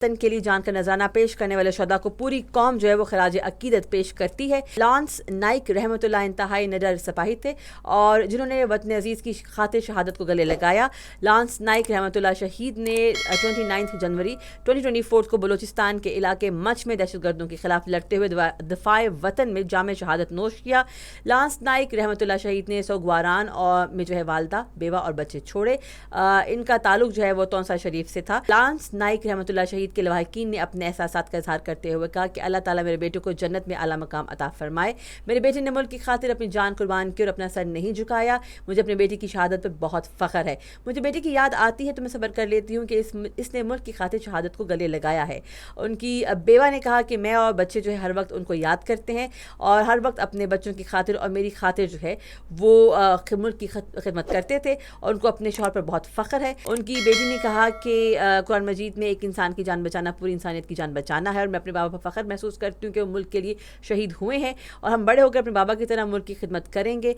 وطن کے لیے جان کا نذرانہ پیش کرنے والے شہداء کو پوری قوم جو ہے وہ خراج عقیدت پیش کرتی ہے۔ لانس نائک رحمۃ اللہ انتہائی نڈر سپاہی تھے اور جنہوں نے وطن عزیز کی خاطر شہادت کو گلے لگایا۔ لانس نائک رحمۃ اللہ شہید نے 29 جنوری 2024 کو بلوچستان کے علاقے مچ میں دہشت گردوں کے خلاف لڑتے ہوئے دفاع وطن میں جام شہادت نوش کیا۔ لانس نائک رحمۃ اللہ شہید نے سوگواران اور میں جو ہے والدہ، بیوہ اور بچے چھوڑے۔ ان کا تعلق جو ہے وہ تونسا شریف سے تھا۔ لانس نائک رحمۃ اللہ شہید کے لواحقین نے اپنے احساسات کا اظہار کرتے ہوئے کہا کہ اللہ تعالیٰ میرے بیٹے کو جنت میں اعلیٰ مقام عطا فرمائے۔ میرے بیٹے نے ملک کی خاطر اپنی جان قربان کی اور اپنا سر نہیں جھکایا۔ مجھے اپنے بیٹی کی شہادت پر بہت فخر ہے۔ مجھے بیٹی کی یاد آتی ہے تو میں صبر کر لیتی ہوں کہ اس نے ملک کی خاطر شہادت کو گلے لگایا ہے۔ ان کی بیوہ نے کہا کہ میں اور بچے جو ہے ہر وقت ان کو یاد کرتے ہیں اور ہر وقت اپنے بچوں کی خاطر اور میری خاطر جو ہے وہ ملک کی خدمت کرتے تھے اور ان کو اپنے شوہر پر بہت فخر ہے۔ ان کی بیٹی نے کہا کہ قرآن مجید میں ایک انسان کی جان بچانا پوری انسانیت کی جان بچانا ہے اور میں اپنے بابا پر فخر محسوس کرتی ہوں کہ وہ ملک کے لیے شہید ہوئے ہیں اور ہم بڑے ہو کر اپنے بابا کی طرح ملک کی خدمت کریں گے۔